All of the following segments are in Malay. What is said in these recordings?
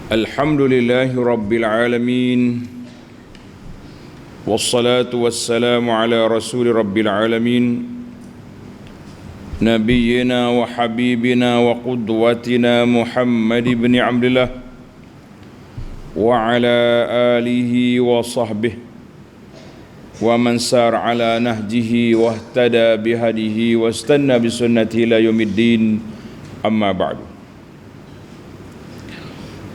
Alhamdulillahi Rabbil Alamin. Wassalatu wassalamu ala Rasuli Rabbil Alamin, Nabiyyina wa Habibina wa Qudwatina Muhammad ibn Abdullah wa ala alihi wa sahbihi wa man sar ala nahjihi wa ihtada bihadihi wa istanna bisunnatihi ila yaumiddin. Amma ba'du.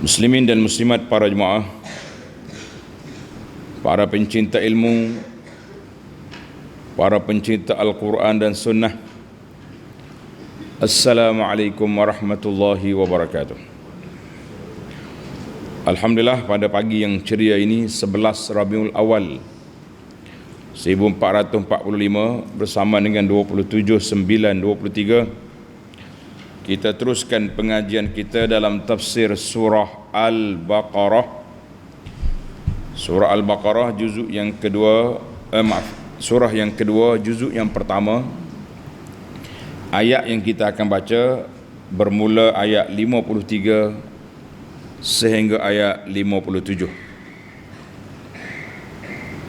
Muslimin dan muslimat, para jemaah, para pencinta ilmu, para pencinta Al-Quran dan Sunnah, Assalamualaikum warahmatullahi wabarakatuh. Alhamdulillah, pada pagi yang ceria ini 11 Rabiul Awal 1445 bersama dengan 27/9/23, kita teruskan pengajian kita dalam tafsir surah Al-Baqarah. Surah Al-Baqarah juzuk yang kedua, surah yang kedua juzuk yang pertama. Ayat yang kita akan baca bermula ayat 53 sehingga ayat 57,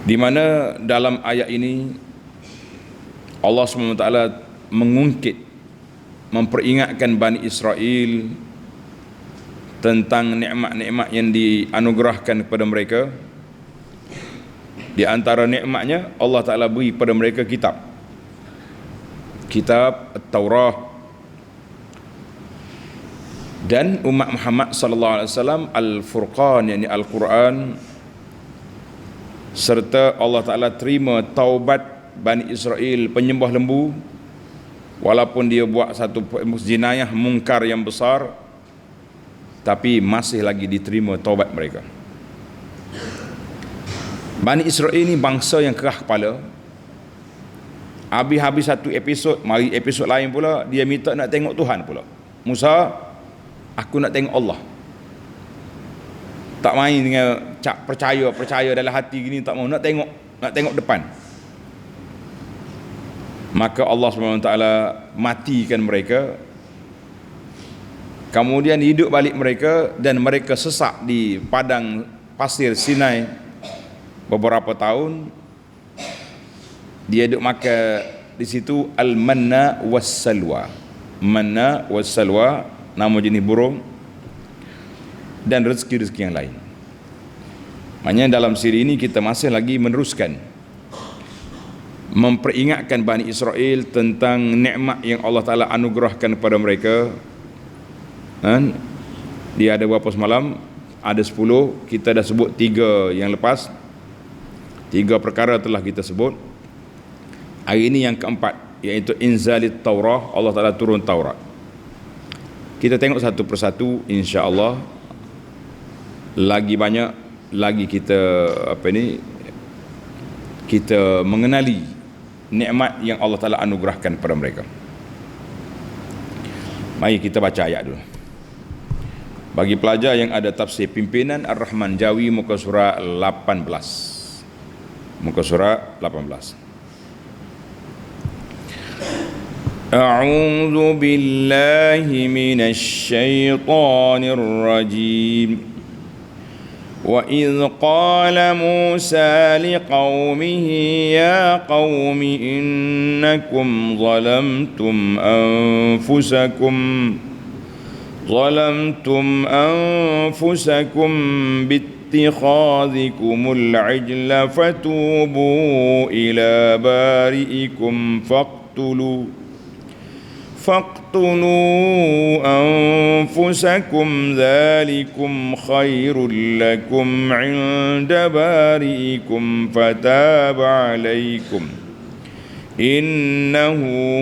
di mana dalam ayat ini Allah SWT mengungkit, memperingatkan Bani Israel tentang nikmat-nikmat yang dianugerahkan kepada mereka. Di antara nikmatnya, Allah Ta'ala beri kepada mereka kitab At-Taurah, dan umat Muhammad sallallahu alaihi wasallam Al-Furqan, yakni Al-Quran, serta Allah Ta'ala terima taubat Bani Israel penyembah lembu. Walaupun dia buat satu jenayah mungkar yang besar, tapi masih lagi diterima taubat mereka. Bani Israel ini bangsa yang keras kepala. Habis-habis satu episod, mari episod lain pula, dia minta nak tengok Tuhan pula. Musa, aku nak tengok Allah. Tak main dengan percaya dalam hati gini, tak mau, nak tengok depan. Maka Allah SWT matikan mereka, kemudian hidup balik mereka, dan mereka sesak di padang pasir Sinai beberapa tahun. Dia duduk makan di situ al-manna was-salwa. Manna was-salwa, nama jenis burung, dan rezeki-rezeki yang lain. Maknanya dalam siri ini kita masih lagi meneruskan memperingatkan Bani Israel tentang nikmat yang Allah Ta'ala anugerahkan kepada mereka. Dia ada berapa semalam? Ada 10. Kita dah sebut 3 yang lepas. 3 perkara telah kita sebut. Hari ini yang keempat, iaitu inzalit Taurah. Allah Ta'ala turun Taurat. Kita tengok satu persatu, insya-Allah. Lagi banyak lagi kita kita mengenali nikmat yang Allah Ta'ala anugerahkan kepada mereka. Mari kita baca ayat dulu. Bagi pelajar yang ada tafsir pimpinan Ar-Rahman Jawi, muka surah 18. Muka surah 18. A'udzu billahi minasy syaithanir rajim. وَإِذْ قَالَ مُوسَى لِقَوْمِهِ يَا قَوْمِ إِنَّكُمْ ظَلَمْتُمْ أَنفُسَكُمْ بِاتِّخَاذِكُمُ الْعِجْلَ فَتُوبُوا إِلَى بَارِئِكُمْ فاقتلوا أنفسكم ذلكم خير لكم عند بارئكم فتاب عليكم إنه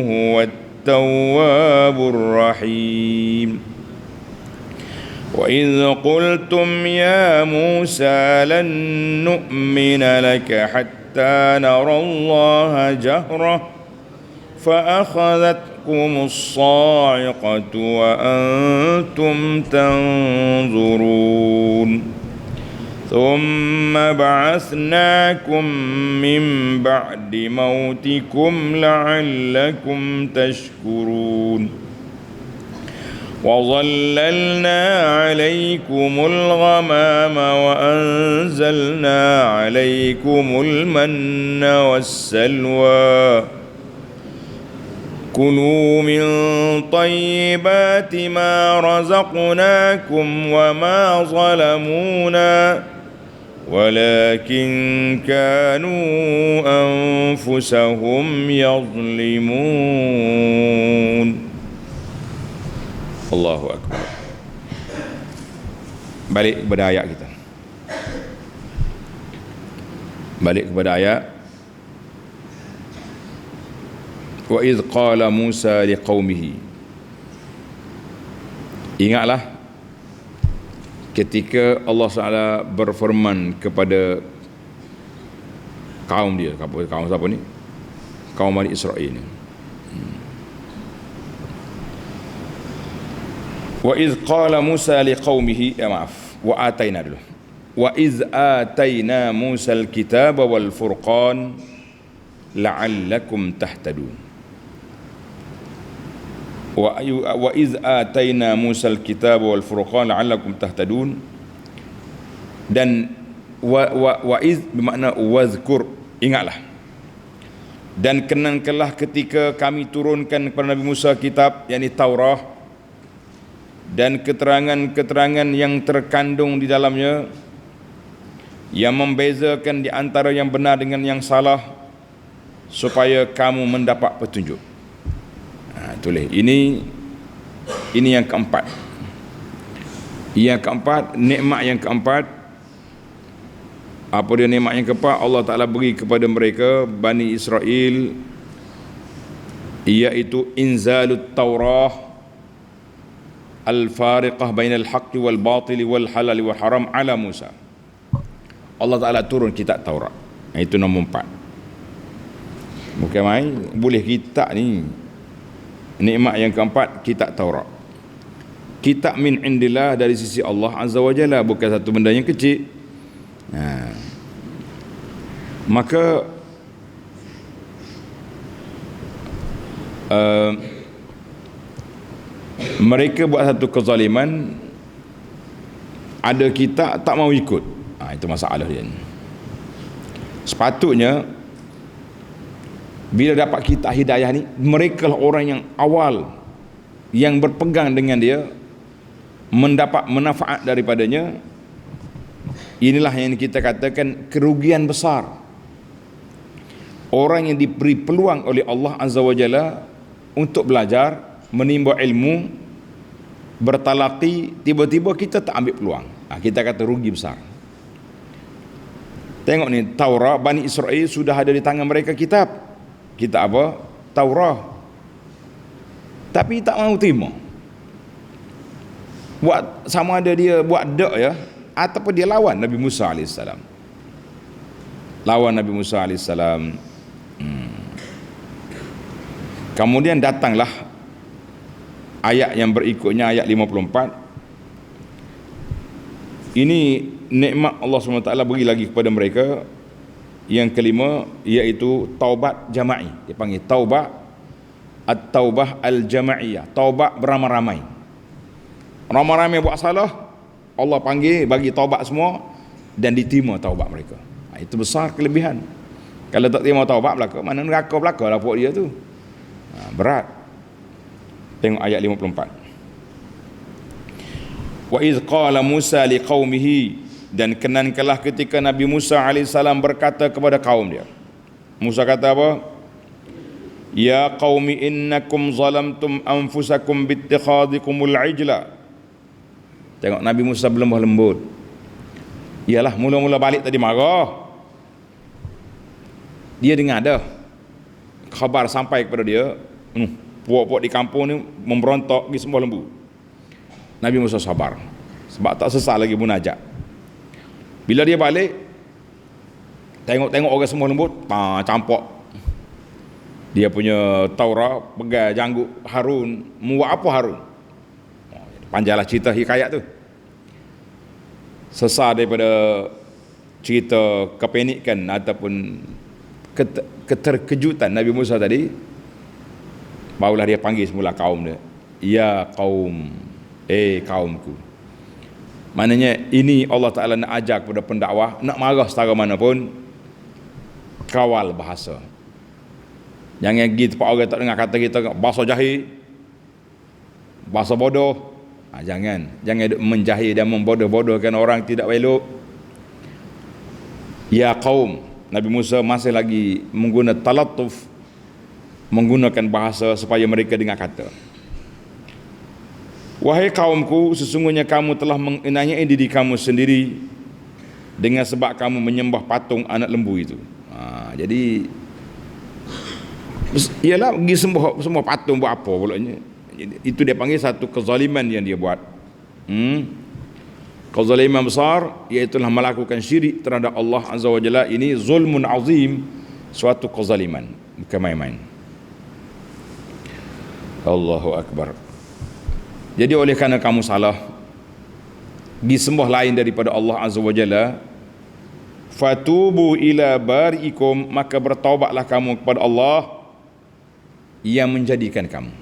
هو التواب الرحيم وإذ قلتم يا موسى لن نؤمن لك حتى نرى الله جهرة فأخذتكم الصاعقة وأنتم تنظرون ثم بعثناكم من بعد موتكم لعلكم تشكرون وظللنا عليكم الغمام وأنزلنا عليكم المن والسلوى كلوا من طيبات ما رزقناكم وما ظلمونا ولكن كانوا أنفسهم يظلمون. Allahu Akbar. Balik kepada ayat kita. Balik kepada ayat. Wa idh qala Musa liqaumihi. Ingatlah ketika Allah SWT berfirman kepada kaum dia. Kaum siapa ni? Kaum Bani Israel ni. Wa idh qala Musa liqaumihi, wa atayna dulu. Wa idh atayna Musa al-kitaba wal furqan la'allakum tahtadun. Wa idh atayna Musa al-kitaba wal furqan la'allakum tahtadun. Dan wa idh bermakna wazkur, ingatlah. Dan kenangkanlah ketika kami turunkan kepada Nabi Musa kitab, yakni Taurah, dan keterangan-keterangan yang terkandung di dalamnya yang membezakan di antara yang benar dengan yang salah supaya kamu mendapat petunjuk. Tulis. Ini yang keempat. Yang keempat, nikmat yang keempat. Apa dia nikmat yang keempat? Allah Ta'ala beri kepada mereka Bani Israel, iaitu inzalut Taurah al-fariqah bainal haqqi wal batili wal halal wal haram ala Musa. Allah Ta'ala turun kitab Taurat. Itu nombor 4. Bukan main, boleh kitab ni. Nikmat yang keempat, kitab Taurat. Kitab min indillah, dari sisi Allah Azza wa Jalla, bukan satu benda yang kecil. Maka mereka buat satu kezaliman, ada kitab tak mau ikut. Itu masalah dia. Sepatutnya bila dapat kitab hidayah ni, mereka lah orang yang awal yang berpegang dengan dia, mendapat manfaat daripadanya. Inilah yang kita katakan kerugian besar. Orang yang diberi peluang oleh Allah Azza wa Jalla untuk belajar, menimba ilmu, bertalaqi, tiba-tiba kita tak ambil peluang. Kita kata rugi besar. Tengok ni, Taurat, Bani Israel sudah ada di tangan mereka kitab. Kitab apa? Taurat. Tapi tak mahu terima. Buat sama ada dia buat dak ya, ataupun dia lawan Nabi Musa AS. Lawan Nabi Musa AS. Kemudian datanglah ayat yang berikutnya, ayat 54. Ini nikmat Allah SWT beri lagi kepada mereka. Yang kelima, iaitu taubat jama'i. Dia panggil taubat at-taubah al-jama'iyah, taubat beramai-ramai. Ramai-ramai buat salah, Allah panggil, bagi taubat semua, dan diterima taubat mereka. Itu besar kelebihan. Kalau tak terima taubat belaka, mana neraka belaka lah buat dia tu. Berat. Tengok ayat 54. Wa idh qala Musa liqaumihi, dan kenankanlah ketika Nabi Musa AS berkata kepada kaum dia. Musa kata apa? Ya qaumi innakum zalamtum anfusakum bittikhadikumul ijla. Tengok Nabi Musa berlembah lembut. Ialah mula-mula balik tadi marah. Dia dengar dah khabar sampai kepada dia, puak-puak di kampung ni memberontak pergi sembah lembu. Nabi Musa sabar sebab tak sesat lagi munajat. Bila dia balik, tengok-tengok orang sembah lembu, campak dia punya Taurat, pegang janggut Harun. Mau buat apa Harun? Panjanglah cerita hikayat tu. Sesar daripada cerita kepanikan ataupun keterkejutan Nabi Musa tadi, barulah dia panggil semula kaum dia. Ya kaum, Kaumku. Maknanya ini Allah Ta'ala nak ajar kepada pendakwah, nak marah setara mana pun, kawal bahasa. Jangan pergi tempat orang tak dengar kata kita bahasa jahil, bahasa bodoh. Jangan menjahil dan membodoh-bodohkan orang, tidak elok. Ya kaum, Nabi Musa masih lagi menggunakan talatuf, menggunakan bahasa supaya mereka dengar kata. Wahai kaumku, sesungguhnya kamu telah menganiayai diri kamu sendiri dengan sebab kamu menyembah patung anak lembu itu. Jadi ialah pergi semua patung buat apa pulanya? Itu dia panggil satu kezaliman yang dia buat. Kezaliman besar, iaitu melakukan syirik terhadap Allah Azza wa Jalla. Ini zulmun azim, suatu kezaliman, bukan main-main. Allahu Akbar. Jadi oleh kerana kamu salah disembah lain daripada Allah Azza wa Jalla, fatubu ila bari'ikum, maka bertaubatlah kamu kepada Allah yang menjadikan kamu.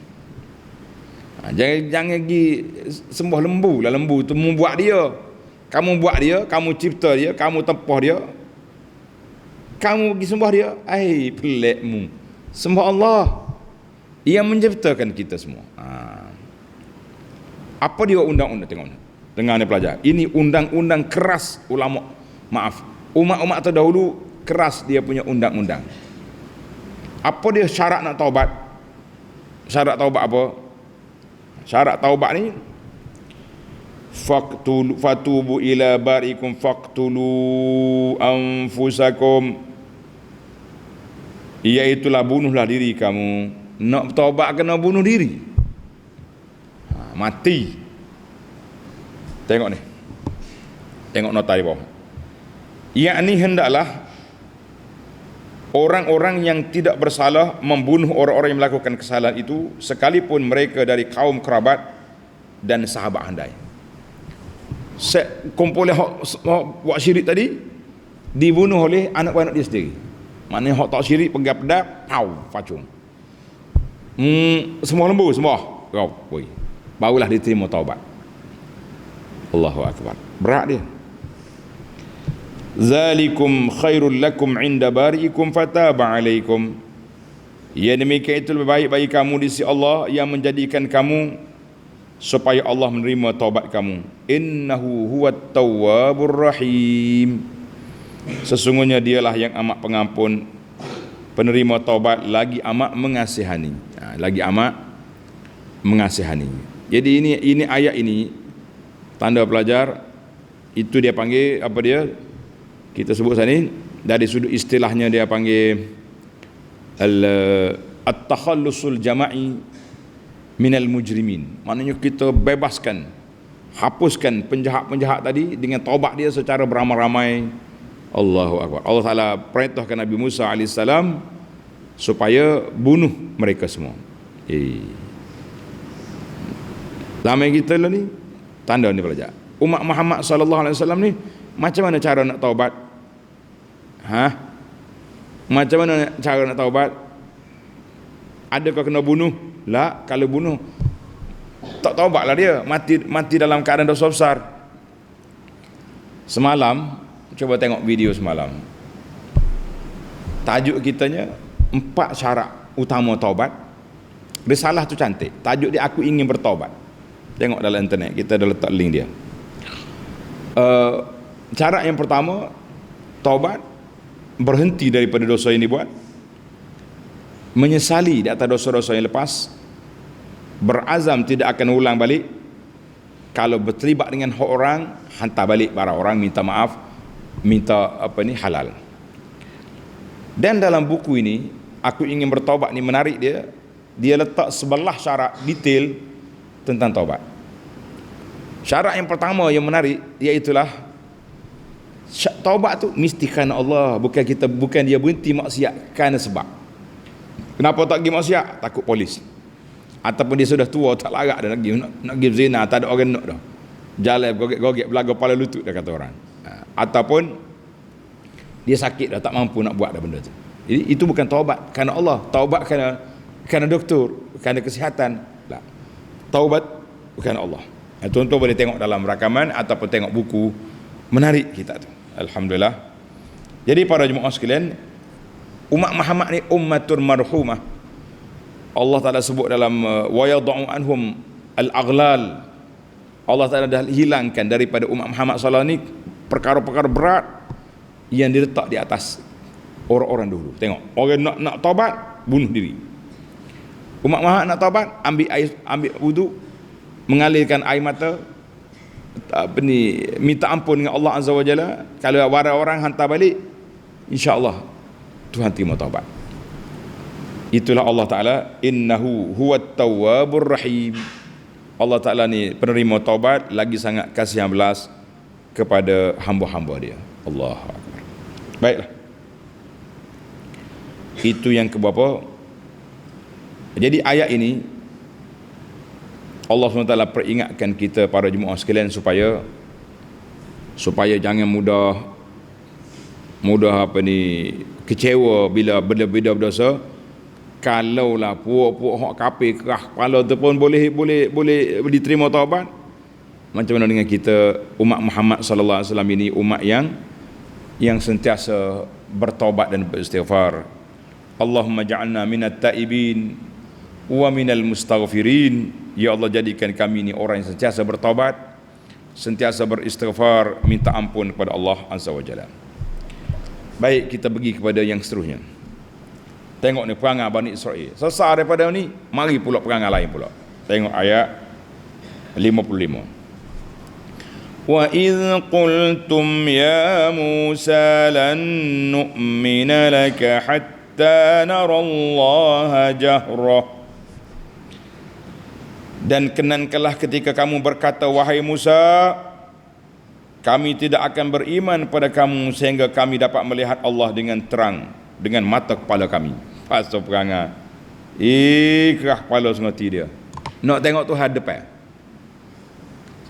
Jangan pergi sembah lembu lah. Lembu tu membuat dia, kamu buat dia, kamu cipta dia, kamu tempah dia, kamu pergi sembah dia. Pelikmu. Sembah Allah yang menciptakan kita semua. Apa dia undang-undang? Tengok, dengar ni pelajar. Ini undang-undang keras ulama. Maaf, umat-umat terdahulu keras dia punya undang-undang. Apa dia syarat nak taubat? Syarat taubat apa? Syarat taubat ni, fatubu ila barikum faqtulu anfusakum, iaitulah bunuhlah diri kamu. Nak taubat kena bunuh diri, mati. Tengok ni, tengok nota di bawah. Yakni hendaklah orang-orang yang tidak bersalah membunuh orang-orang yang melakukan kesalahan itu, sekalipun mereka dari kaum kerabat dan sahabat handai. Kumpul buat syirik tadi dibunuh oleh anak-anak dia sendiri. Maknanya hak tak syirik pegang pedang, facung. Semua lembu, semua kau, barulah diterima taubat. Allahu Akbar. Berat dia. Zalikum khairul lakum inda bari'ikum fataba alaikum. Ya, demikian itu lebih baik bagi kamu di sisi Allah yang menjadikan kamu supaya Allah menerima taubat kamu. Innahu huwat tawwabur rahim. Sesungguhnya dialah yang amat pengampun, penerima taubat, lagi amat mengasihani. Lagi amat mengasihani. Jadi ini ayat ini tanda pelajar itu dia panggil apa dia? Kita sebut sana ni dari sudut istilahnya dia panggil at-takhallusul jama'i minal mujrimin. Maknanya kita bebaskan, hapuskan penjahat-penjahat tadi dengan taubat dia secara beramai-ramai. Allahu Akbar. Allah Ta'ala perintahkan Nabi Musa AS supaya bunuh mereka semua. Zaman kita lah ni tanda ni pelajar. Umat Muhammad SAW ni macam mana cara nak taubat? Macam mana cara nak taubat? Adakah kena bunuh? La, kalau bunuh tak taubatlah dia, mati dalam keadaan dosa besar. Semalam cuba tengok video semalam. Tajuk kitanya 4 syarat utama taubat. Risalah tu cantik. Tajuk dia aku ingin bertaubat. Tengok dalam internet, kita dah letak link dia. Syarat yang pertama, taubat, berhenti daripada dosa yang dibuat, menyesali di atas dosa-dosa yang lepas, berazam tidak akan ulang balik. Kalau berterlibat dengan hak orang, hantar balik barang orang, minta maaf, minta halal. Dan dalam buku ini, aku ingin bertaubat ni menarik dia letak 11 syarat detail tentang taubat. Syarat yang pertama yang menarik, iaitulah taubat tu mesti kerana Allah, bukan dia berhenti maksiat kerana sebab. Kenapa tak pergi maksiat? Takut polis. Ataupun dia sudah tua tak larat dah nak pergi zina, tak ada orang nak dah. Jalan gogek belaga kepala lutut dah kata orang. Ataupun dia sakit dah tak mampu nak buat dah benda tu. Jadi itu bukan taubat kerana Allah, taubat kerana doktor, kerana kesihatan. Tak. Taubat bukan Allah. Tuan-tuan boleh tengok dalam rakaman ataupun tengok buku, menarik kita tu. Alhamdulillah. Jadi para jemaah sekalian, umat Muhammad ni ummatur marhumah. Allah Ta'ala sebut dalam wa yad'u anhum al-aghlal. Allah Ta'ala dah hilangkan daripada umat Muhammad SAW ni perkara-perkara berat yang diletak di atas orang-orang dulu. Tengok, orang nak taubat, bunuh diri. Umat Muhammad nak taubat, ambil wudu, mengalirkan air mata, minta ampun dengan Allah Azza wa Jalla. Kalau orang hantar balik, insya-Allah Tuhan terima taubat. Itulah Allah Ta'ala, innahu huwat tawwabur rahim. Allah Ta'ala ni penerima taubat, lagi sangat kasih yang belas kepada hamba-hamba dia. Allahu Akbar. Baiklah, itu yang keberapa. Jadi ayat ini Allah SWT peringatkan kita para jemaah sekalian supaya jangan mudah kecewa bila benda-benda berdosa. Kalaulah puak-puak hak kafir kerah kepala tu pun boleh diterima taubat, macam mana dengan kita umat Muhammad sallallahu alaihi wasallam ini, umat yang sentiasa bertaubat dan beristighfar. Allahumma ja'alna minat taibin wa minal mustaghfirin. Ya Allah, jadikan kami ini orang yang sentiasa bertaubat, sentiasa beristighfar, minta ampun kepada Allah Azza wa Jalla. Baik, kita pergi kepada yang seterusnya. Tengok ni perangai Bani Israel. Selesai daripada ni, mari pula perangai lain pula. Tengok ayat 55. Wa idh qultum ya Musa lan nu'mina laka hatta nara Allah jahrah. Dan kenankanlah ketika kamu berkata, wahai Musa, kami tidak akan beriman pada kamu sehingga kami dapat melihat Allah dengan terang, dengan mata kepala kami. Pasal perangai kerah kepala sengerti dia, nak tengok Tuhan depan.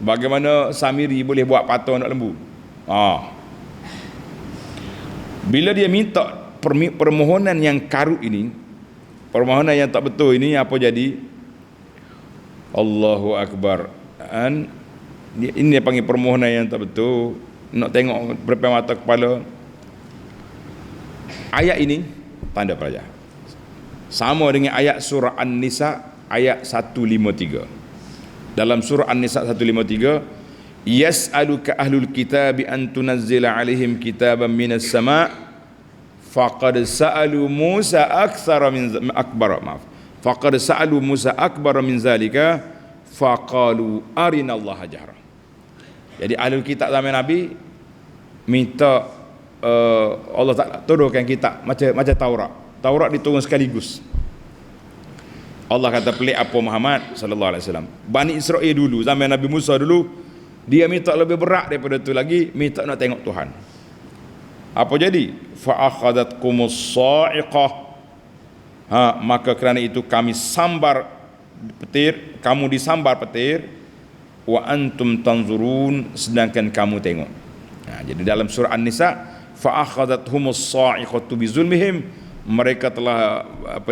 Sebagaimana Samiri boleh buat patah nak lembu. Bila dia minta permohonan yang karut ini, permohonan yang tak betul ini, apa jadi? Allahu Akbar. Ini dia panggil permohonan yang tak betul. Nak tengok berapa mata kepala. Ayat ini tanda pelajar sama dengan ayat surah An-Nisa ayat 153. Dalam surah An-Nisa 153, yas'aluka ahlul kitabi an tunazzila alaihim kitaban minas sama' faqad sa'alu Musa akthara min faqad sa'alu Musa akbar min zalika faqalu arina Allah jahra. Jadi ahlul kitab zaman Nabi minta Allah Ta'ala turunkan kitab macam Taurat diturun sekaligus. Allah kata pelik apa Muhammad sallallahu alaihi wasallam. Bani Israel dulu zaman Nabi Musa dulu, dia minta lebih berat daripada itu lagi, minta nak tengok Tuhan. Apa jadi? Fa akhadhatkumus sa'iqah. Maka kerana itu kami sambar petir, kamu disambar petir, wa antum tanzurun, sedangkan kamu tengok. Jadi dalam surah An-Nisa, fa akhadhathumus sa'iqatu bizulmihim, mereka telah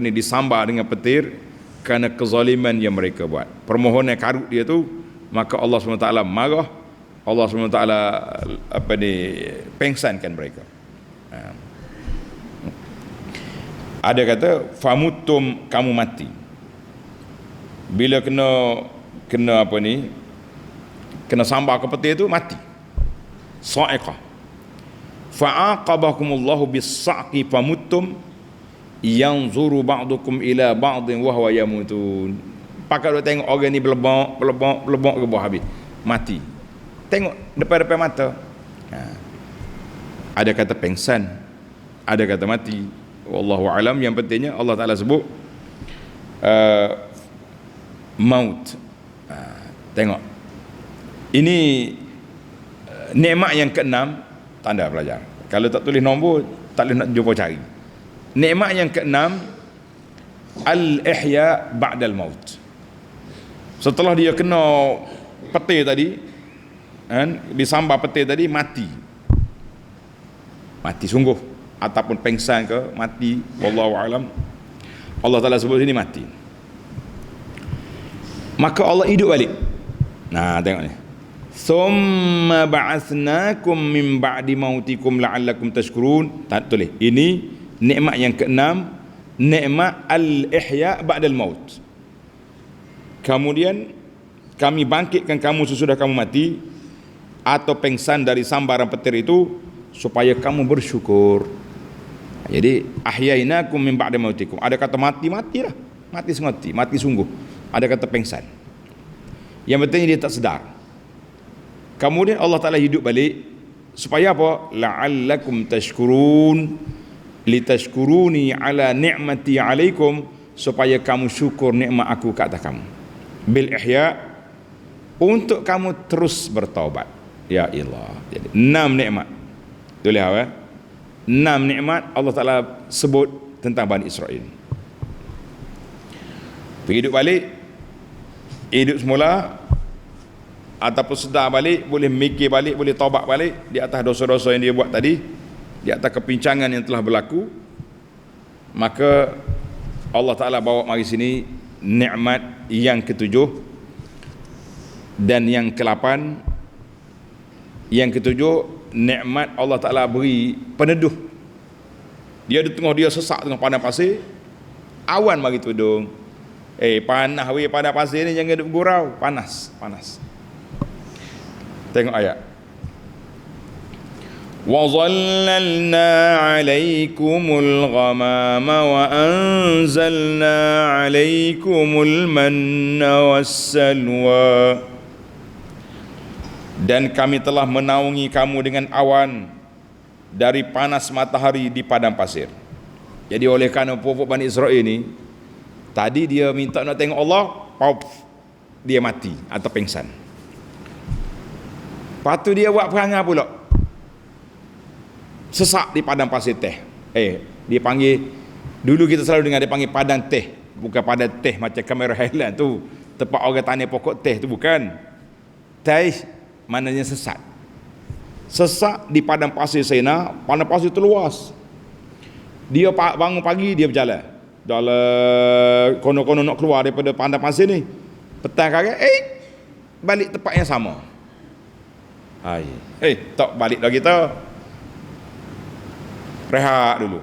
disambar dengan petir kerana kezaliman yang mereka buat. Permohonan karut dia tu, maka Allah SWT marah, Allah SWT pengsankan mereka. Ada kata famutum, kamu mati. Bila kena kena sambar ke petir tu, mati. Sa'iqah. Fa'aqabakumullahu bis-sa'qi famutum yanzuru ba'dukum ila ba'din wa huwa yamutun. Pakat duk tengok orang ni belebok ke bawah habis mati. Tengok depan-depan mata. Ada kata pengsan, ada kata mati. Wallahu alam. Yang pentingnya Allah Ta'ala sebut maut. Tengok, ini nikmat yang keenam. Tanda pelajar, kalau tak tulis nombor tak boleh nak jumpa cari. Nikmat yang keenam, al-ihya ba'dal maut. Setelah dia kena petir tadi, disambar petir tadi, mati sungguh, ataupun pengsan ke, mati, wallahu alam. Allah Ta'ala sebut sini mati. Maka Allah hidup balik. Nah, tengok ni. Thumma ba'atsnakum min ba'di mautikum la'allakum tashkurun. Tak tulis. Ini nikmat yang keenam, nikmat al-ihya ba'dal maut. Kemudian kami bangkitkan kamu sesudah kamu mati atau pengsan dari sambaran petir itu supaya kamu bersyukur. Jadi ahyainakum min ba'di mautikum. Ada kata matilah. Mati sengoti, mati sungguh. Ada kata pengsan. Yang penting dia tak sedar. Kemudian Allah Ta'ala hidup balik supaya apa? La'allakum tashkurun, litashkuruni ala ni'mati alaikum, supaya kamu syukur nikmat aku ke atas kamu. Bil ihya, untuk kamu terus bertaubat. Ya Allah. Jadi 6 nikmat. Tulis apa? 6 nikmat Allah Ta'ala sebut tentang Bani Israel. Pergi hidup balik, hidup semula, ataupun sedar balik, boleh mikir balik, boleh taubat balik di atas dosa-dosa yang dia buat tadi, di atas kepincangan yang telah berlaku. Maka Allah Ta'ala bawa mari sini nikmat yang ketujuh dan yang ke-8. Yang ketujuh, nikmat Allah Ta'ala beri peneduh. Dia di tengah dia sesak tengah padang pasir, awan mari tudung. Panas weh padang pasir ni, jangan duk gurau, panas. Tengok ayat. Wa zallalna 'alaikumul ghamama wa anzalna 'alaikumul manna wassalwa. Dan kami telah menaungi kamu dengan awan dari panas matahari di padang pasir. Jadi oleh kerana pokok Bani Israel ni, tadi dia minta nak tengok Allah, dia mati atau pengsan. Lepas tu dia buat perangai pula, sesak di padang pasir teh. Dia panggil, dulu kita selalu dengar dia panggil padang teh, bukan padang teh macam kamera Highland tu, tempat orang tanam pokok teh tu, bukan. Teh maknanya sesat. Sesak di padang pasir Sina. Padang pasir tu luas. Dia bangun pagi, dia berjalan kono-kono nak keluar daripada padang pasir ni. Petang kali balik tempat yang sama. Tak balik dah kita, rehat dulu.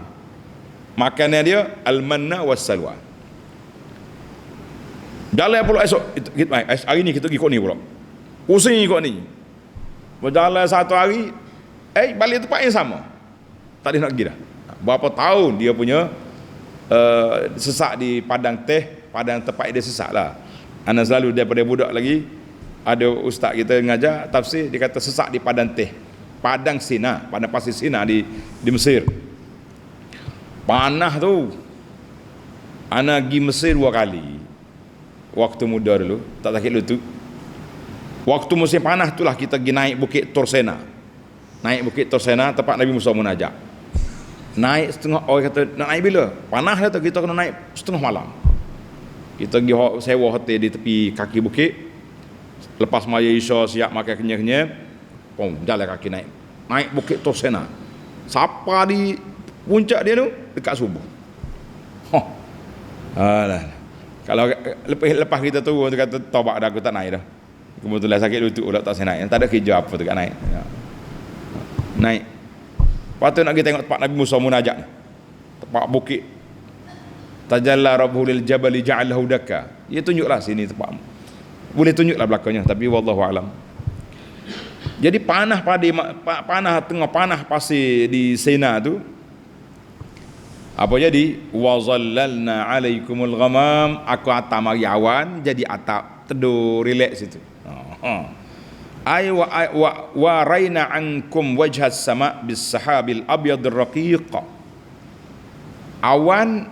Makannya dia al-manna was-salwa. Jalan pula esok, hari ni kita pergi kot ni pula, pusing kot ni, berjalan satu hari, balik tempat yang sama, tak ada nak pergi dah. Berapa tahun dia punya sesak di padang teh, padang tempat dia sesak lah. Ana selalu daripada budak lagi, ada ustaz kita ngajar tafsir, dia kata sesak di padang teh, padang Sina, padang pasir Sina di Mesir. Panah tu. Ana pergi Mesir 2 kali. Waktu muda dulu, tak sakit lutut. Waktu musim panas itulah kita pergi naik Bukit Tursena. Naik Bukit Tursena, tempat Nabi Musa munajat. Naik setengah, orang kata nak naik bila? Panas dah tu, kita kena naik setengah malam. Kita pergi sewa hotel di tepi kaki bukit. Lepas maya Isya, siap makan kenyang-kenyang, jalan kaki naik Bukit Tursena. Siapa di puncak dia tu? Dekat subuh. Kalau lepas kita turun, dia kata taubat dah, aku tak naik dah. Kebetulan sakit lutut pula, tak saya naik. Tak ada kerja apa dekat naik. Naik. Lepas tu nak pergi tengok tempat Nabi Musa munajat, tempat bukit. Tajalla rabbuhu lil jabali ja'alahu dakka. Dia tunjuklah sini tempat. Boleh tunjuklah belakangnya, tapi wallahu alam. Jadi panah tengah panah pasir di Sina tu, apa jadi? Wa zallalna 'alaikumul ghamam, aku atas mari awan jadi atap teduh relax situ. Ay wa raina ankum wajhas sama bis sahabil abyadir raqiq. Awan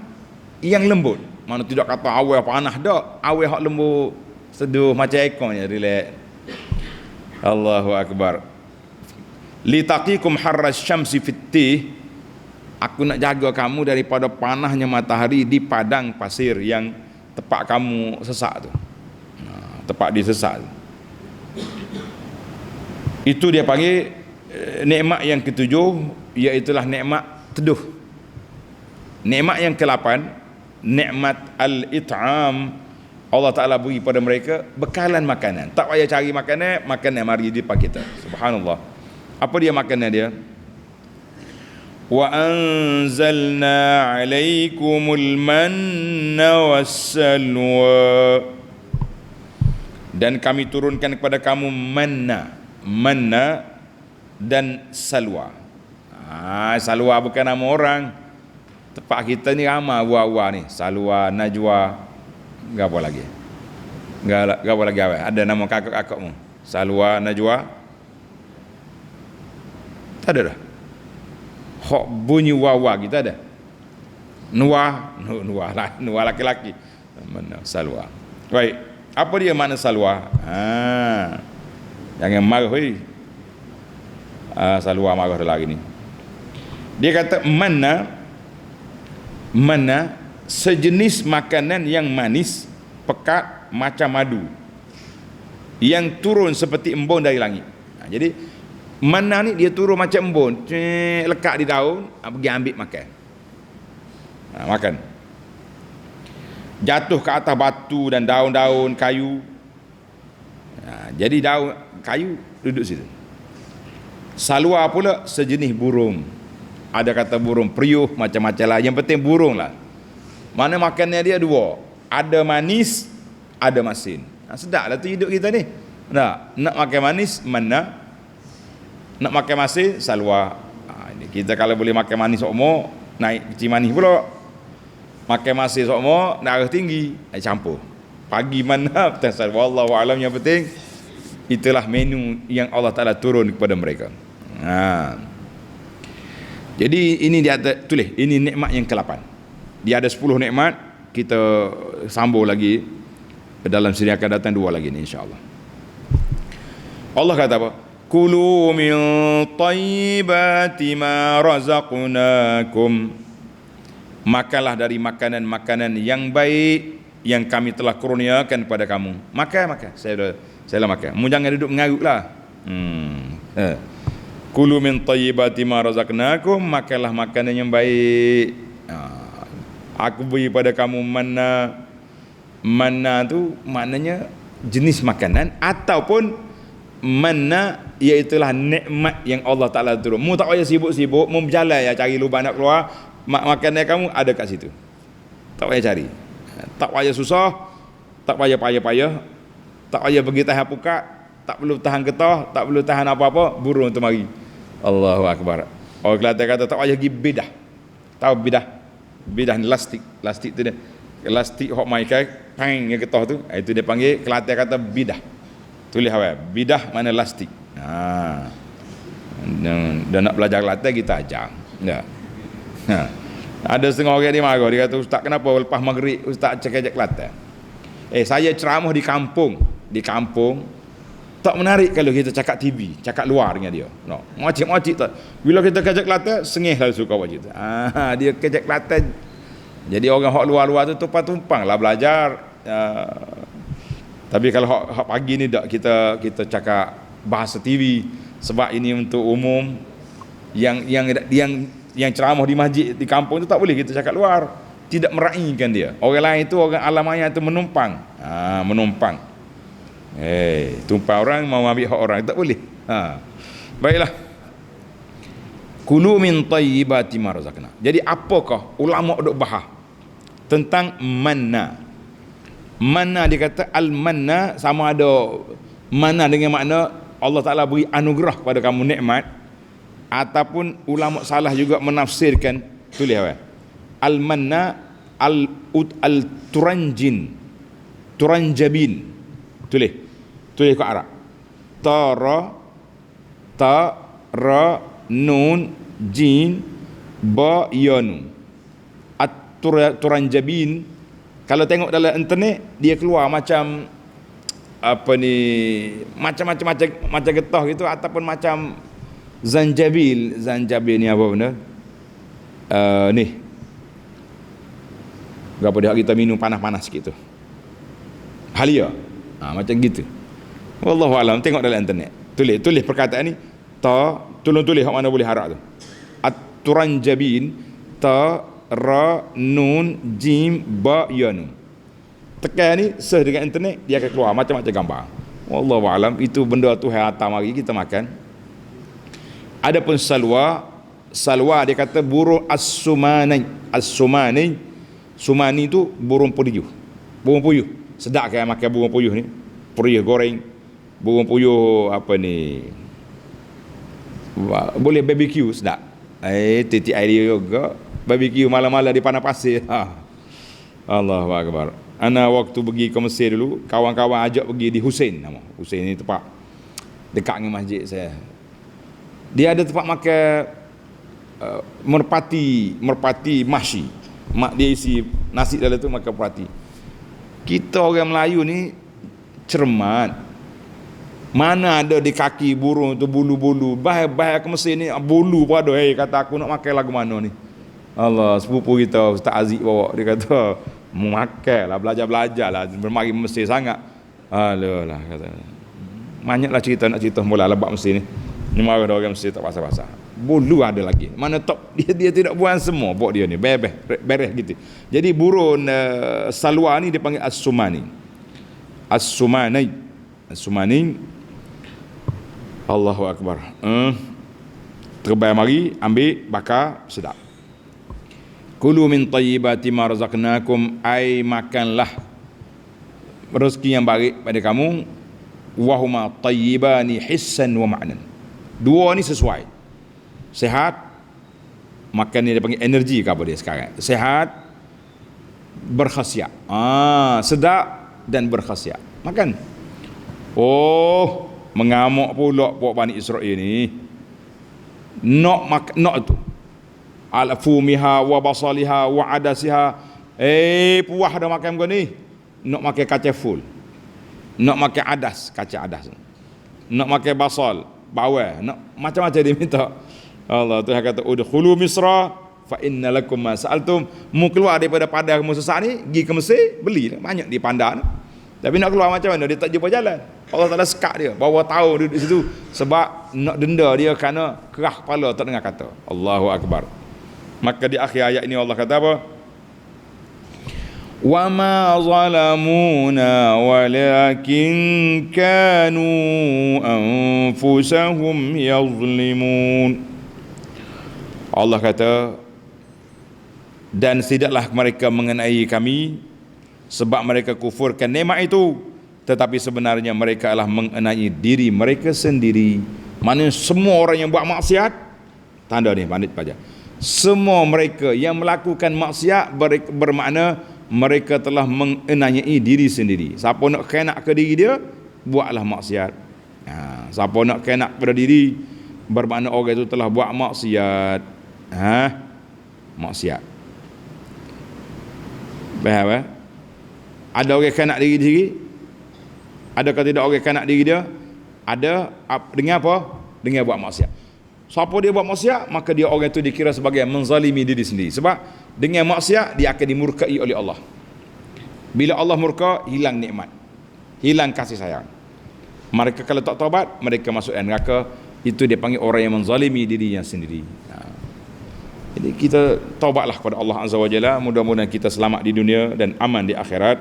yang lembut. Mana tidak kata awan panas dak, awan hak lembut, seduh macam ekornya, relax. Allahu akbar. Litaqikum harras syamsi fittih, aku nak jaga kamu daripada panahnya matahari di padang pasir yang tempat kamu sesak tu. Tempat dia sesak tu. Itu dia panggil nikmat yang ketujuh, iaitulah nikmat teduh. Nikmat yang ke-8, nikmat al-it'am Allah Ta'ala beri pada mereka bekalan makanan. Tak payah cari makanan, makanan mari di depan kita. Subhanallah. Apa dia makanan dia? Wa anzalna alaikumul manna wassalwa. Dan kami turunkan kepada kamu manna dan salwa. Salwa bukan nama orang. Tempat kita ni ramai buah-buah ni. Salwa, najwa, apa lagi? Apa lagi awak? Ada nama kakak-kakakmu. Salwa, najwa. Tak ada dah. Hok bunyi wawa kita ada. Nuah laki-laki. Mana salwa. Baik. Apa dia makna salwa? Jangan marah weh. Salwa marah dah lagi ni. Dia kata mana sejenis makanan yang manis, pekat macam madu, yang turun seperti embun dari langit. Jadi mana ni dia turun macam embun, lekat di daun, pergi ambil makan. Makan. Jatuh ke atas batu dan daun-daun kayu. Jadi daun kayu duduk situ. Salwa pula sejenis burung. Ada kata burung periuh, macam-macam lah. Yang penting burung lah. Mana makannya dia dua. Ada manis, ada masin. Sedap lah tu hidup kita ni. Nak makan manis, mana? Nak makan masin, salwa. Kita kalau boleh makan manis sokmo, naik kecil manis pula. Makan masin sokmo, darah tinggi, campur. Pagi mana, petang salwa. Wallahu a'lam, yang penting itulah menu yang Allah Ta'ala turun kepada mereka. Jadi ini dia tulis, ini nikmat yang ke-8. Dia ada 10 nikmat, kita sambung lagi dalam siri akan datang 2 lagi ni insya-Allah. Allah kata apa? Kulu min thayyibati ma razaqnakum. Makanlah dari makanan-makanan yang baik yang kami telah kurniakan kepada kamu. Makan. Saya dah makan. Mu jangan duduk mengarutlah. Kulu min thayyibati ma razaqnakum, makanlah makanan yang baik. Aku beri pada kamu manna tu maknanya jenis makanan, ataupun manna iaitulah nikmat yang Allah Ta'ala turun. Mu tak payah sibuk-sibuk, mu berjalan ya cari lubang nak keluar, makanan kamu ada kat situ. Tak payah cari. Tak payah susah, tak payah payah, tak payah pergi tahan pukat, tak perlu tahan getah, tak perlu tahan apa-apa, burung tu mari. Allahu Akbar. Orang Kelantan kata tak payah pergi bidah. Tahu bidah? Bidah ni lastik tu dia. Lastik hok mai kai, pang yang getah tu, itu dia panggil, Kelantan kata bidah. Tulis awal, bidah mana lastik. Dan nak belajar Kelantan kita ajar. Ya. Ada setengah orang ni marah, dia kata ustaz kenapa lepas maghrib ustaz cakap Kelantan. Saya ceramah di kampung tak menarik kalau kita cakap TV, cakap luar dengan dia. Macik-macik tak. Bila kita kajak Kelantan, sengih lah suka wajib. Dia kajak Kelantan. Jadi orang hak luar-luar tu tumpang-tumpang lah belajar. Tapi kalau hak pagi ni tak, kita cakap bahasa TV, sebab ini untuk umum. Yang ceramah di masjid di kampung tu tak boleh kita cakap luar. Tidak meraihkan dia. Orang lain tu, orang alamanya tu menumpang. Menumpang. Tumpang orang mau ambil hak orang, tak boleh. Baiklah. Kulu min thayyibati ma razaqna. Jadi apakah ulama duk bahas tentang manna? Manna dia kata al-manna sama ada manna dengan makna Allah Ta'ala beri anugerah kepada kamu nikmat, ataupun ulama salah juga menafsirkan, tulis apa? Al-manna turanjabin. Tulis ke Arab. Ta nun jim ba yanu. Turanjabin, kalau tengok dalam internet dia keluar macam apa ni, macam getah gitu, ataupun macam zanjabil ni apa benda? Ni berapa dia kita minum panas-panas gitu. Halia. Macam gitu. Wallahu alam, tengok dalam internet. Tulis perkataan ni. Tolong tulis hak mana boleh harap tu. At-turanjabin, ta ra nun jim ba ya nun. Tekan ni search dengan internet, dia akan keluar macam-macam gambar. Wallahu alam, itu benda Tuhan hantar mari kita makan. Adapun salwa, dia kata burung as-sumani. Sumani tu burung puyuh. Burung puyuh. Sedap kan makan burung puyuh ni? Puyuh goreng. Burung puyuh apa ni? Boleh barbecue sedap. Titik idea juga. Barbecue malam-malam di padang pasir. Allahu akbar. Ana waktu pergi ke Mesir dulu, kawan-kawan ajak pergi di Husain nama. Husain ni tempat dekat dengan masjid saya. Dia ada tempat makan merpati mahsyi. Mak dia isi nasi dalam tu makan merpati. Kita orang Melayu ni cermat. Mana ada di kaki burung tu bulu-bulu. Bahaya ke Mesir ni bulu pun ada. Kata aku nak makan lagu mana ni. Allah, sepupu kita Ustaz Aziz bawa, dia kata makan lah, belajar lah, bermari Mesir sangat. Alah kata. Banyaklah cerita nak cerita mula lebak Mesir ni. Ni marah orang Mesir tak pasal-pasal. Bulu ada lagi. Mana top dia tidak buang semua buat dia ni. Beres gitu. Jadi burung salwa ni dipanggil as-sumani. As-sumani. Allahu akbar. Terbaik mari ambil bakar sedap. Kulu min tayyibati ma razaqnakum, ai makanlah rezeki yang baik pada kamu, wa huma tayyibani hissan wa ma'nan. Dua ni sesuai. Sehat, makan ni dia panggil energi ke apa dia sekarang. Sehat, berkhasiat. Sedap dan berkhasiat. Makan. Mengamuk pula puak Bani Israel ni. Nak tu. Al-fumiha wa basaliha wa adasiha. Puah dah makan kau ni. Nak makan kacang full. Nak makan adas, kacang adas. Nak makan basal, bawang, nak macam-macam dia minta. Allah Tuhan kata udkhulu Misra fa inna lakum ma sa'altum. Mu keluar daripada padang kamu sesak ni, pergi ke Mesir, belilah banyak di pandang. Tapi nak keluar macam mana? Dia tak jumpa jalan. Allah Taala sekat dia, bawa tahu duduk di situ sebab nak denda dia kerana kerah kepala tak dengar kata. Allahu akbar. Maka di akhir ayat ini Allah kata apa? Wa ma zalamuna walakin kanu anfusahum yazlimun. Allah kata, dan tidaklah mereka mengenai kami sebab mereka kufurkan nikmat itu, tetapi sebenarnya mereka adalah mengenai diri mereka sendiri. Mana semua orang yang buat maksiat, tanda ni pandit pajak, semua mereka yang melakukan maksiat bermakna mereka telah mengenai diri sendiri. Siapa nak kenak ke diri dia, buatlah maksiat. Siapa nak kenak pada diri, bermakna orang itu telah buat maksiat. Maksiat. Faham? Ada orang kenak diri sendiri? Adakah tidak orang kenak diri dia? Ada. Dengan apa? Dengan buat maksiat. Siapa dia buat maksiat, maka dia orang itu dikira sebagai menzalimi diri sendiri. Sebab dengan maksiat dia akan dimurkai oleh Allah. Bila Allah murka, hilang nikmat, hilang kasih sayang. Mereka kalau tak taubat, mereka masuk neraka. Itu dia panggil orang yang menzalimi dirinya sendiri. Jadi kita taubatlah kepada Allah Azza wa Jalla. Mudah-mudahan kita selamat di dunia dan aman di akhirat.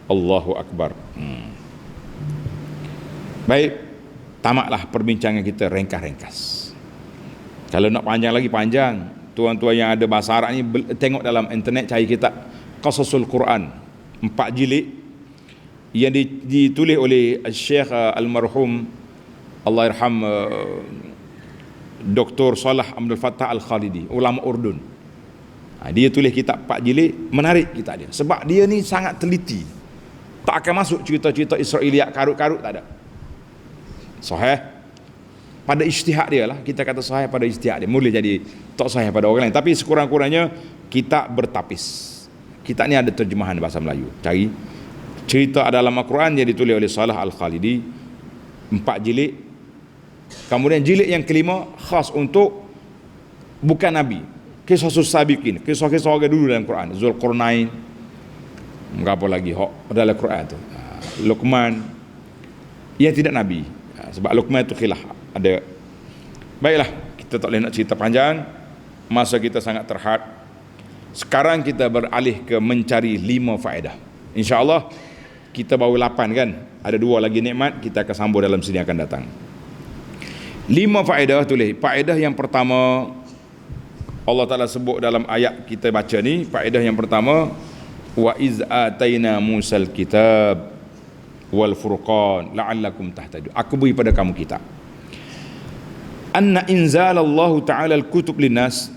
Allahu akbar. Baik, tamatlah perbincangan kita ringkas-ringkas. Kalau nak panjang lagi panjang, tuan-tuan yang ada bahasa Arab ni tengok dalam internet, cari kitab Qasasul Quran 4 jilid yang ditulis oleh Syekh almarhum Allahyarham Dr. Salah Abdul Fattah Al-Khalidi, ulama Urdun. Dia tulis kitab 4 jilid, menarik kitab dia sebab dia ni sangat teliti. Tak akan masuk cerita-cerita Israeliat karut-karut, tak ada. Sahih pada ijtihad dia lah, kita kata sahih pada ijtihad dia, boleh jadi tak sahih pada orang lain, tapi sekurang-kurangnya kitab bertapis. Kitab ni ada terjemahan bahasa Melayu. Cari cerita dalam Al-Quran yang ditulis oleh Salah Al-Khalidi, 4 jilid. Kemudian jilid yang kelima khas untuk bukan Nabi, kisah sabiqin, kisah-kisah orang dulu dalam Quran. Zulqarnain, berapa lagi dalam Quran tu, Luqman, yang tidak Nabi. Sebab Luqman itu khilaf ada. Baiklah, kita tak boleh nak cerita panjang, masa kita sangat terhad. Sekarang kita beralih ke mencari 5 faedah. InsyaAllah kita baru 8 kan, ada 2 lagi nikmat, kita akan sambung dalam sini akan datang. 5 faedah tulis. Faedah yang pertama Allah Ta'ala sebut dalam ayat kita baca ni, faedah yang pertama, wa iz ataina Musal kitab wal furqan la'allakum tahtadun. Aku beri pada kamu kitab. Anna inzalallahu ta'ala al-kutub linnas,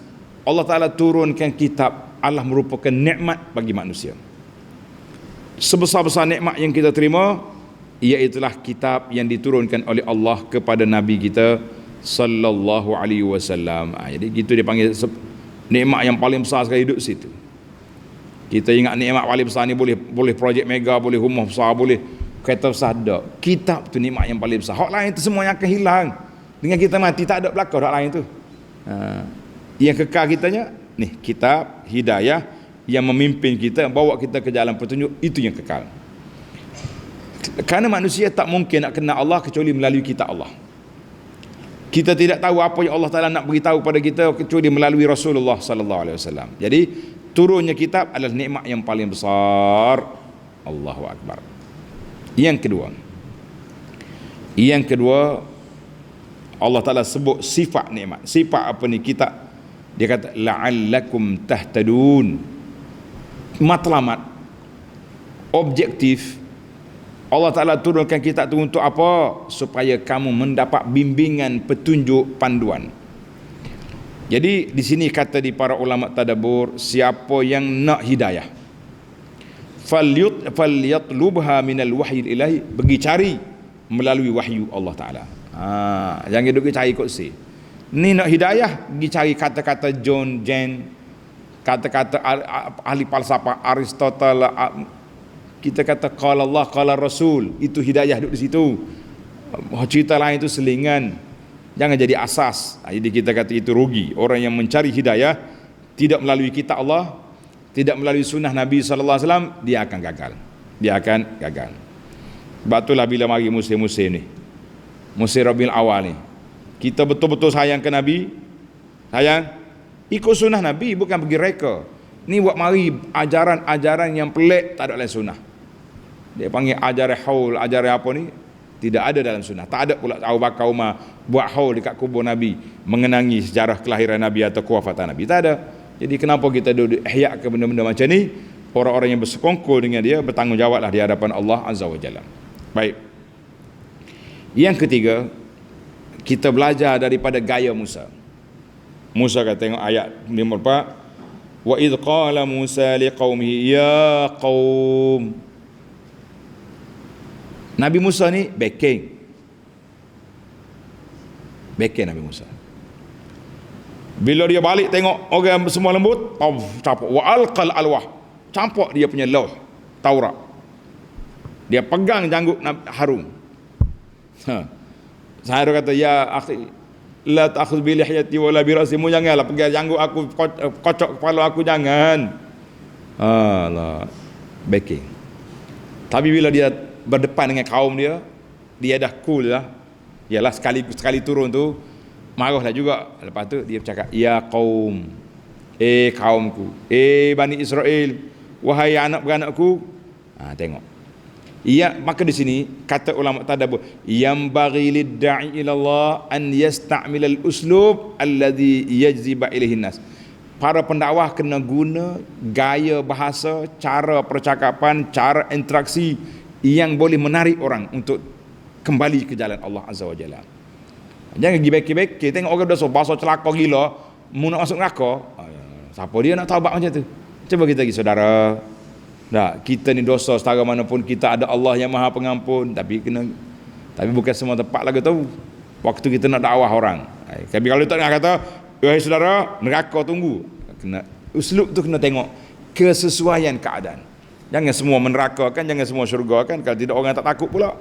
Allah Ta'ala turunkan kitab, Allah merupakan nikmat bagi manusia. Sebesar-besar nikmat yang kita terima, iaitulah kitab yang diturunkan oleh Allah kepada Nabi kita sallallahu alaihi wasallam. Jadi gitu dia panggil nikmat yang paling besar sekali duduk situ. Kita ingat nikmat paling besar ni boleh projek mega, boleh rumah besar, boleh kereta besar, tak. Kitab tu nikmat yang paling besar. Hak lain tu semuanya akan hilang. Dengan kita mati tak ada belakang hak lain tu. Yang kekal kitanya ni kitab hidayah yang memimpin kita, bawa kita ke jalan petunjuk, itu yang kekal. Kerana manusia tak mungkin nak kenal Allah kecuali melalui kitab Allah. Kita tidak tahu apa yang Allah Ta'ala nak beritahu pada kita kecuali melalui Rasulullah sallallahu alaihi wasallam. Jadi turunnya kitab adalah nikmat yang paling besar. Allahu akbar. Yang kedua Allah Ta'ala sebut sifat nikmat. Sifat apa ni kitab? Dia kata la'allakum tahtadun. Matlamat, objektif, Allah Ta'ala turunkan kitab tu untuk apa? Supaya kamu mendapat bimbingan, petunjuk, panduan. Jadi di sini kata di para ulama tadabbur, siapa yang nak hidayah, falyatlubha minal wahyil ilahi, pergi cari melalui wahyu Allah Ta'ala. Jangan duduk cari kursi. Ni nak hidayah, pergi cari kata-kata John Jen, kata-kata ahli falsafah Aristotle, kita kata qala Allah qala Rasul, itu hidayah duduk di situ. Cerita lain itu selingan, jangan jadi asas. Jadi kita kata itu rugi. Orang yang mencari hidayah tidak melalui kitab Allah, tidak melalui sunnah Nabi sallallahu alaihi wasallam, dia akan gagal. Sebab itulah bila mari musim-musim ni, musim Rabiul Awal ni, kita betul-betul sayang ke Nabi, sayang ikut sunnah Nabi, bukan pergi reka. Ni buat mari ajaran-ajaran yang pelik, tak ada dalam sunnah. Dia panggil ajaran haul, ajaran apa ni, tidak ada dalam sunnah. Tak ada pula Abu Bakar Umar buat haul dekat kubur Nabi, mengenangi sejarah kelahiran Nabi atau kewafatan Nabi. Tak ada. Jadi kenapa kita duduk ihya ke benda-benda macam ni? Orang-orang yang bersekongkol dengan dia bertanggungjawablah di hadapan Allah Azza wa Jalla. Baik. Yang ketiga, kita belajar daripada gaya Musa. Musa kata, tengok ayat 54, wa idh qala Musa liqaumihi ya qaum. Nabi Musa ni backing Nabi Musa. Bila dia balik tengok orang semua lembut, campur wa alqal alwah, campur dia punya lauh Taurat. Dia pegang janggut Harun. Saya kata, ya akhi, la ta'khudh bi lihyati wala bi ra'si, mu janganlah pegang janggut aku, kocok kepala aku, jangan. Allah, backing. Tapi bila dia berdepan dengan kaum dia dah cool lah. Yalah, sekali turun tu marahlah juga. Lepas tu dia bercakap, ya qaum, kaumku, Bani Israel, wahai anak beranakku. Tengok. Maka di sini kata ulama tadabbur, yang bagi lidda'i ila Allah an yasta'mil al-uslub alladhi yajziba ilaihi nas. Para pendakwah kena guna gaya bahasa, cara percakapan, cara interaksi yang boleh menarik orang untuk kembali ke jalan Allah Azza wa Jalla. Jangan pergi beki-beki. Tengok orang dah bahasa celaka gila, mu nak masuk neraka. Siapa dia nak taubat macam tu? Cuba kita pergi saudara. Kita ni dosa setara manapun, kita ada Allah yang Maha Pengampun, tapi bukan semua tempat lagu tahu. Waktu kita nak dakwah orang. Tapi kalau tak nak kata, wahai saudara, neraka tunggu. Uslub tu kena tengok kesesuaian keadaan. Jangan semua menerakakan, jangan semua syurga kan, kalau tidak orang tak takut pula.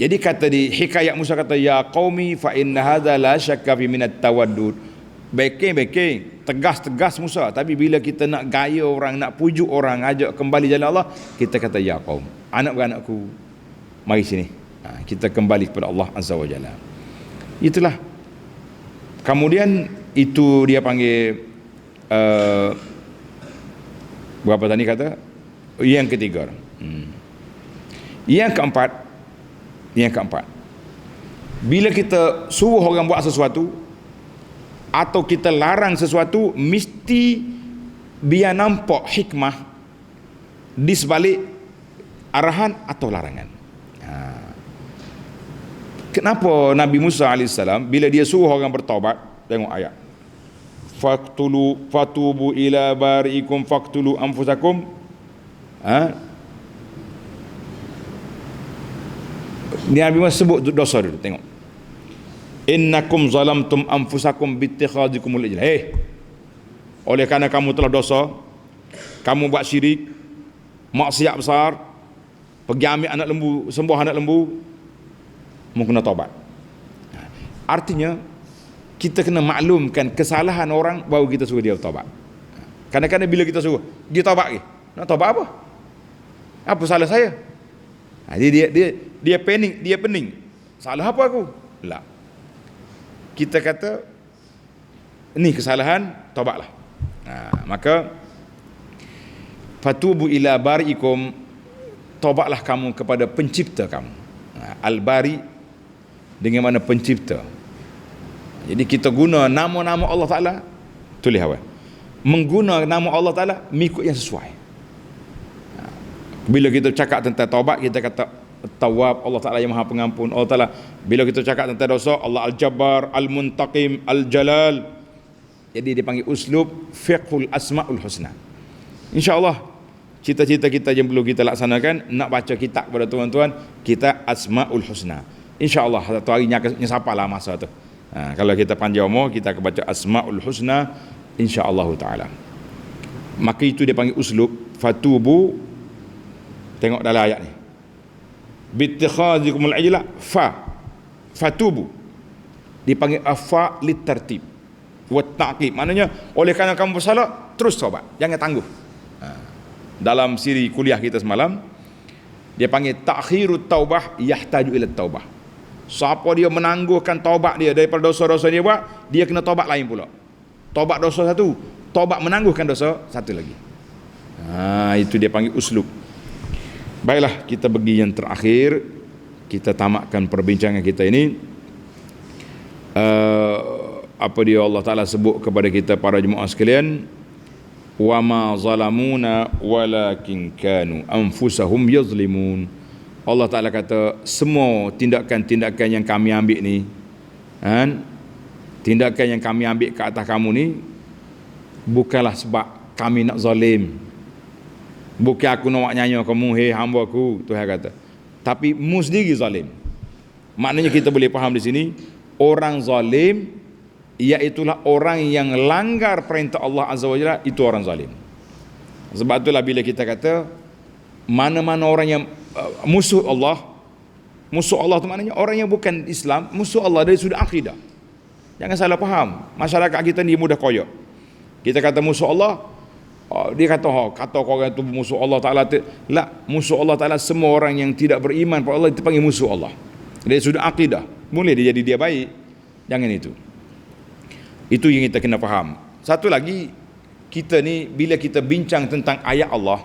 Jadi kata di hikayat Musa kata, ya qaumi fa inna hadza la syakka fi minat tawaddud. Backing, tegas Musa. Tapi bila kita nak gaya orang, nak pujuk orang, ajak kembali jalan Allah, kita kata, ya qaum, anak beranakku, mari sini. Kita kembali kepada Allah Azza wa Jalla. Itulah. Kemudian itu dia panggil Berapa tadi kata? Yang ketiga. Yang keempat, bila kita suruh orang buat sesuatu atau kita larang sesuatu, mesti biar nampak hikmah di sebalik arahan atau larangan. Kenapa Nabi Musa AS bila dia suruh orang bertaubat, tengok ayat, fatubu ila bari'ikum faqtulu anfusakum. Nabi Musa sebut dosa dulu, tengok, innakum zalamtum anfusakum bittikhadikumul ijl. Oleh kerana kamu telah dosa, kamu buat syirik, maksiat besar, pergi ambil anak lembu, sembah anak lembu, mu kena taubat. Artinya kita kena maklumkan kesalahan orang baru kita suruh dia taubat. Kadang-kadang bila kita suruh dia taubat lagi, nak taubat apa? Apa salah saya? Dia pening. Salah apa aku? La. Kita kata ini kesalahan, taubatlah. Maka fatubu ila bari'ikum, taubatlah kamu kepada pencipta kamu. Al-Bari dengan mana pencipta. Jadi kita guna nama-nama Allah Ta'ala, tulis apa? Mengguna nama Allah Ta'ala mengikut yang sesuai. Bila kita cakap tentang taubat, kita kata Tawwab, Allah Ta'ala yang Maha Pengampun. Allah Ta'ala, bila kita cakap tentang dosa, Allah Al-Jabbar, Al-Muntaqim, Al-Jalal. Jadi dia panggil uslub fiqhul asma'ul husna. InsyaAllah cita-cita kita yang perlu kita laksanakan, nak baca kitab kepada tuan-tuan kita asma'ul husna. InsyaAllah satu hari nyasapalah masa tu. Kalau kita panjang umur, kita akan baca asma'ul husna insyaAllah ta'ala. Maka itu dia panggil uslub fatubu. Tengok dalam ayat ni, bittikhadikumul ijla fatubu, dipanggil afa litartib wa ta'qib, maknanya oleh kerana kamu bersalah terus taubat, jangan tangguh. Dalam siri kuliah kita semalam dia panggil ta'khirut taubah yahtaju ila taubah. Siapa dia menangguhkan taubat dia daripada dosa-dosa dia buat, dia kena taubat lain pula. Taubat dosa satu, taubat menangguhkan dosa satu lagi. Itu dia panggil uslub. Baiklah, kita pergi yang terakhir, kita tamatkan perbincangan kita ini. Apa dia Allah Ta'ala sebut kepada kita para jemaah sekalian, wa ma zalamuna walakin kanu anfusahum yazlimun. Allah Ta'ala kata semua tindakan-tindakan yang kami ambil ni, tindakan yang kami ambil ke atas kamu ni bukanlah sebab kami nak zalim, bukan aku nak nyanyi kamu, hei hamba aku, Tuhan kata, tapi mu sendiri zalim. Maknanya kita boleh faham di sini, orang zalim iaitulah orang yang langgar perintah Allah Azza wa Jalla, itu orang zalim. Sebab itulah bila kita kata mana-mana orang yang musuh Allah tu maknanya orang yang bukan Islam, musuh Allah dari sudut akidah. Jangan salah faham. Masyarakat kita ni mudah koyak. Kita kata musuh Allah, dia kata orang itu musuh Allah Ta'ala. La, musuh Allah Ta'ala semua orang yang tidak beriman pada Allah itu panggil musuh Allah. Dari sudut akidah boleh dia jadi dia baik. Jangan itu. Itu yang kita kena faham. Satu lagi, kita ni bila kita bincang tentang ayat Allah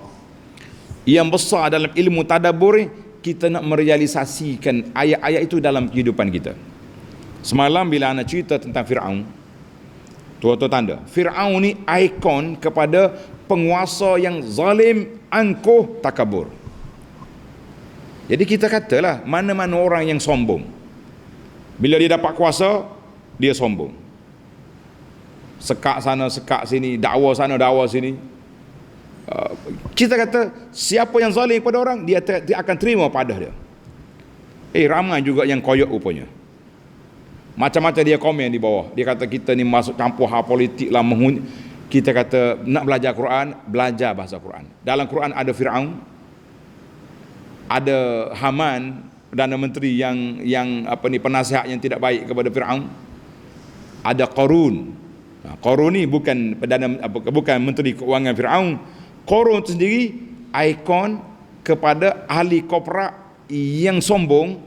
yang besar dalam ilmu tadabbur, kita nak merealisasikan ayat-ayat itu dalam kehidupan kita. Semalam bila ana cerita tentang Fir'aun, tuan-tuan tanda, Fir'aun ni ikon kepada penguasa yang zalim, angkuh, takabur. Jadi kita katalah mana-mana orang yang sombong, bila dia dapat kuasa, dia sombong. Sekak sana, sekak sini, dakwa sana, dakwa sini. Kita kata siapa yang zalim kepada orang, dia akan terima padah dia. Ramai juga yang koyok rupanya. Macam-macam dia komen di bawah. Dia kata kita ni masuk campur hal politik lah. Kita kata nak belajar Quran, belajar bahasa Quran. Dalam Quran ada Fir'aun, ada Haman, Perdana Menteri yang penasihat yang tidak baik kepada Fir'aun. Ada Qarun. Qarun ni bukan menteri keuangan Fir'aun. Qarun itu sendiri ikon kepada ahli koprak yang sombong,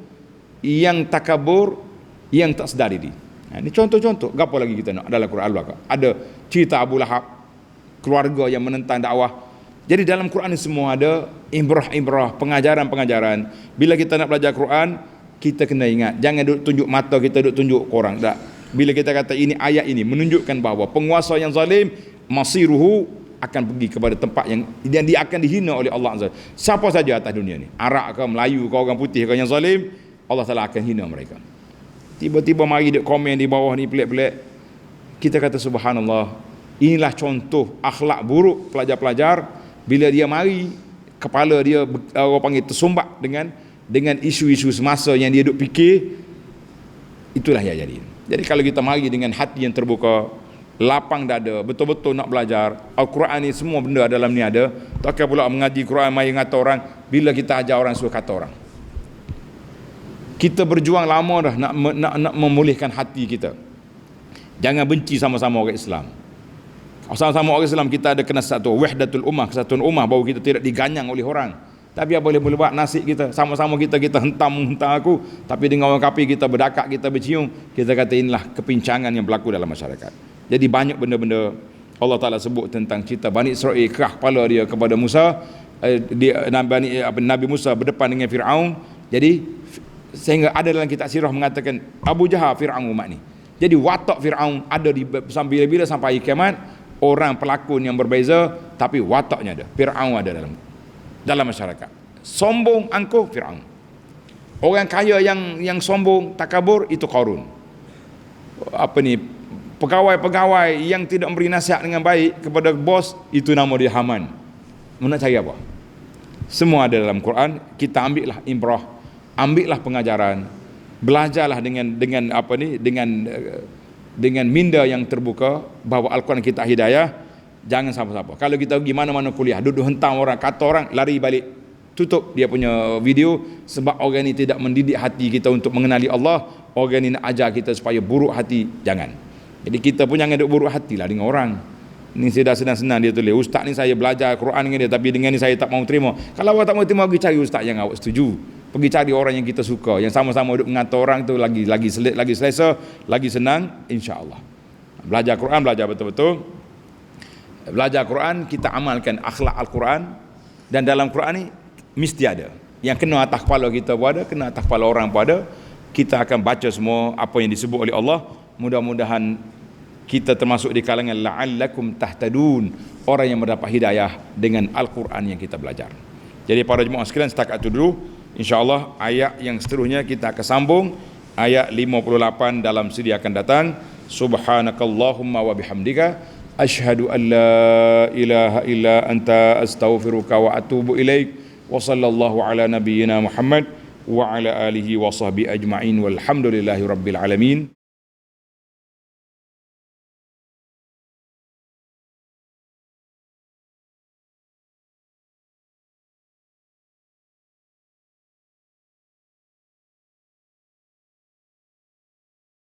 yang takabur, yang tak sedar diri. Ini contoh-contoh. Gapo lagi kita nak dalam Quran Allah? Ada cerita Abu Lahab, keluarga yang menentang dakwah. Jadi dalam Quran ini semua ada ibrah-ibrah, pengajaran-pengajaran. Bila kita nak belajar Quran, kita kena ingat, jangan duduk tunjuk mata kita, duduk tunjuk orang. Tak. Bila kita kata ini ayat ini menunjukkan bahawa penguasa yang zalim masiruhu akan pergi kepada tempat yang dia akan dihina oleh Allah Azza. Siapa saja atas dunia ni, Arab ke, Melayu ke, orang putih ke yang zalim, Allah Taala akan hina mereka. Tiba-tiba mari dia komen di bawah ni pelik-pelik. Kita kata subhanallah, inilah contoh akhlak buruk pelajar-pelajar bila dia mari kepala dia orang panggil tersumbat dengan isu-isu semasa yang dia duk fikir, itulah yang jadi. Jadi kalau kita mari dengan hati yang terbuka, lapang dada, betul-betul nak belajar Al-Quran ni, semua benda dalam ni ada. Takkan pula mengaji Quran mari ngata orang, bila kita ajar orang suruh kata orang. Kita berjuang lama dah nak memulihkan hati kita. Jangan benci sama-sama orang Islam. Sama-sama orang Islam kita ada kena satu wahdatul ummah, kesatuan ummah, bahawa kita tidak diganyang oleh orang. Tapi apa boleh buat nasib kita, sama-sama kita hentam aku, tapi dengan orang kafir kita berdakak, kita bercium, kita kata inilah kepincangan yang berlaku dalam masyarakat. Jadi banyak benda-benda Allah Ta'ala sebut tentang cerita Bani Israel kerah kepala dia kepada Musa, Nabi Musa berdepan dengan Fir'aun. Jadi sehingga ada dalam kitab sirah mengatakan Abu Jahal Fir'aun umat ni. Jadi watak Fir'aun ada di bila-bila sampai kiamat, orang pelakon yang berbeza tapi wataknya ada. Fir'aun ada dalam masyarakat. Sombong, angkuh, Fir'aun. Orang kaya yang sombong, takabur, itu Qarun. Pegawai-pegawai yang tidak memberi nasihat dengan baik kepada bos, itu nama dia Haman. Nak cari apa? Semua ada dalam Quran. Kita ambillah ibrah, ambillah pengajaran, belajarlah dengan minda yang terbuka bahawa Al-Quran kita hidayah. Jangan siapa-siapa. Kalau kita pergi mana-mana kuliah, duduk hentam orang, kata orang, lari balik, tutup dia punya video, sebab orang ini tidak mendidik hati kita untuk mengenali Allah. Orang ini nak ajar kita supaya buruk hati. Jangan. Jadi kita pun jangan duduk buruk hatilah dengan orang. Ni saya dah senang-senang dia tulis, ustaz ni saya belajar Quran dengan dia, tapi dengan ni saya tak mau terima. Kalau awak tak mau terima, pergi cari ustaz yang awak setuju. Pergi cari orang yang kita suka, yang sama-sama duduk mengata orang tu lagi selesa, lagi senang, insya-Allah. Belajar Quran, belajar betul-betul. Belajar Quran, kita amalkan akhlak Al-Quran, dan dalam Quran ni mesti ada. Yang kena atas kepala kita pun ada, kena atas kepala orang pun ada. Kita akan baca semua apa yang disebut oleh Allah. Mudah-mudahan kita termasuk di kalangan la'allakum tahtadun, orang yang mendapat hidayah dengan Al-Quran yang kita belajar. Jadi para jemaah sekalian, setakat itu dulu. InsyaAllah ayat yang seterusnya kita akan sambung, ayat 58 dalam sidi akan datang. Subhanakallahumma wa bihamdika asyhadu an la ilaha illa anta astaghfiruka wa atubu ilaik. Wa sallallahu ala nabiyyina Muhammad wa ala alihi wa sahbihi ajma'in walhamdulillahi rabbil alamin.